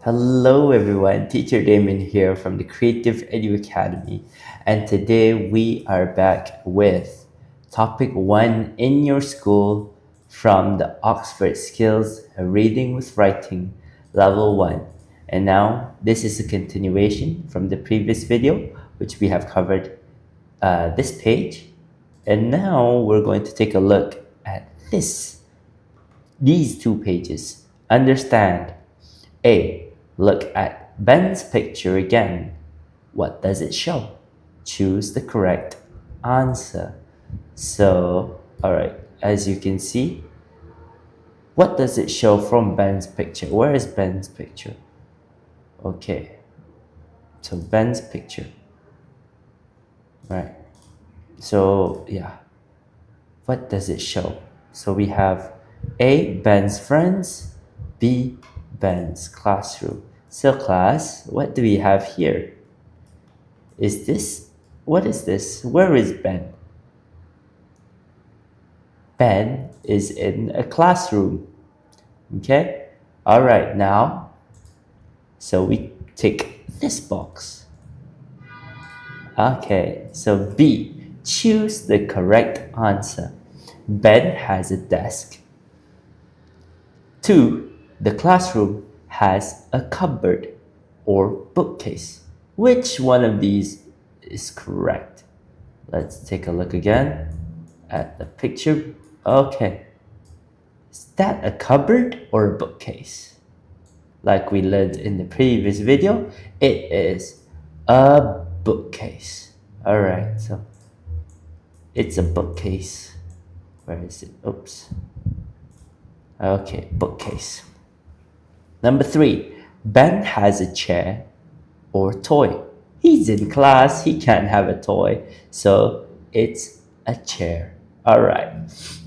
Hello everyone, Teacher Damon here from the Creative Edu Academy, and today we are back with topic 1 in your school from the Oxford Skills Reading with Writing Level 1. And now this is a continuation from the previous video which we have covered this page, and now we're going to take a look at these two pages. Understand. A. Look at Ben's picture again. What does it show? Choose the correct answer. So, alright, as you can see, what does it show from Ben's picture? Where is Ben's picture? Okay, so Ben's picture. Right. So, yeah. What does it show? So we have A. Ben's friends, B. Ben's classroom. So class, what do we have here? What is this? Where is Ben? Ben is in a classroom. Okay? Alright, now, so we tick this box. Okay, so B, choose the correct answer. Ben has a desk. 2, the classroom has a cupboard or bookcase. Which one of these is correct? Let's take a look again at the picture. Okay. Is that a cupboard or a bookcase? Like we learned in the previous video, it is a bookcase. Alright, so it's a bookcase. Where is it? Oops. Okay, bookcase. Number 3, Ben has a chair or toy. He's in class, he can't have a toy, so it's a chair. Alright,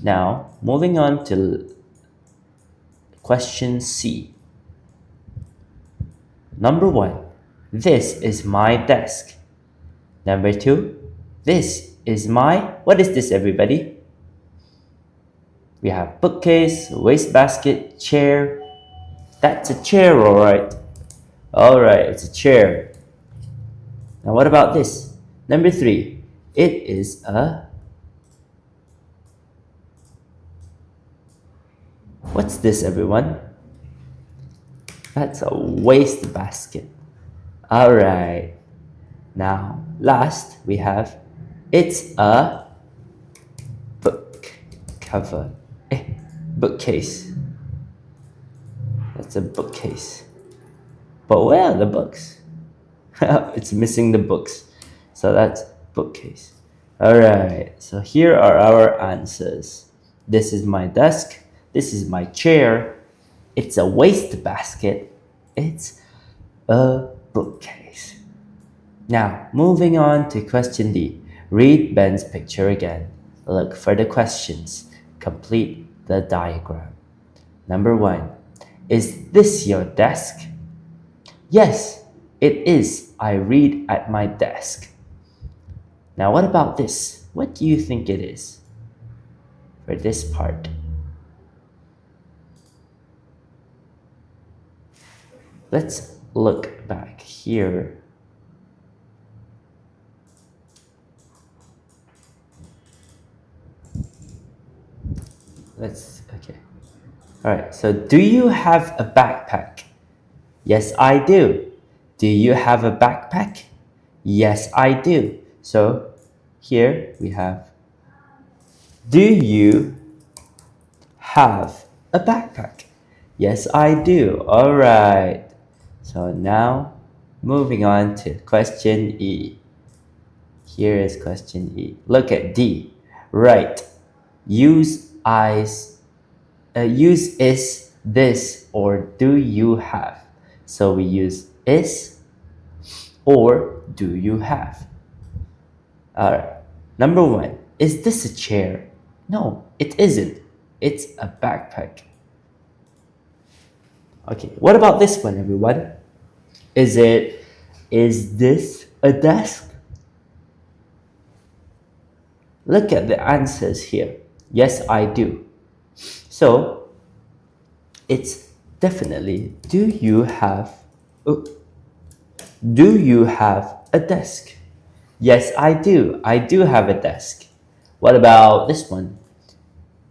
now moving on to question C. Number 1, this is my desk. Number 2, this is my, what is this everybody? We have bookcase, wastebasket, chair. That's a chair, alright. Alright, it's a chair. Now what about this? Number 3, it is a... What's this, everyone? That's a wastebasket. Alright. Now, last we have, it's a book cover. Bookcase. That's a bookcase. But where are the books? It's missing the books. So that's bookcase. Alright, so here are our answers. This is my desk. This is my chair. It's a wastebasket. It's a bookcase. Now, moving on to question D. Read Ben's picture again. Look for the questions. Complete the diagram. Number 1. Is this your desk? Yes, it is. I read at my desk. Now what about this? What do you think it is for this part? Let's look back here. Okay. Alright, so do you have a backpack? Yes, I do. Do you have a backpack? Yes, I do. So here we have, do you have a backpack? Yes, I do. Alright. So now moving on to question E. Here is question E. Look at D. Right. Use is, this, or do you have. So we use is or do you have. Alright. Number 1. Is this a chair? No, it isn't. It's a backpack. Okay, what about this one, everyone? Is this a desk? Look at the answers here. Yes, I do. So, it's definitely, do you have Oh, do you have a desk? Yes, I do. I do have a desk. What about this one?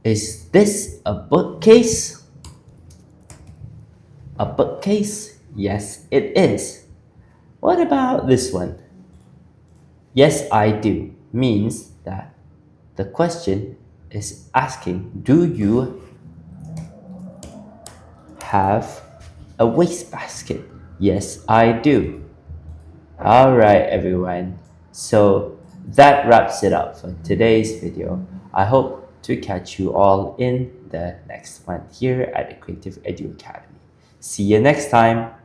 Is this a bookcase? A bookcase? Yes, it is. What about this one? Yes, I do means that the question is asking, do you have a wastebasket? Yes, I do. Alright, everyone. So that wraps it up for today's video. I hope to catch you all in the next one here at the Creative Edu Academy. See you next time.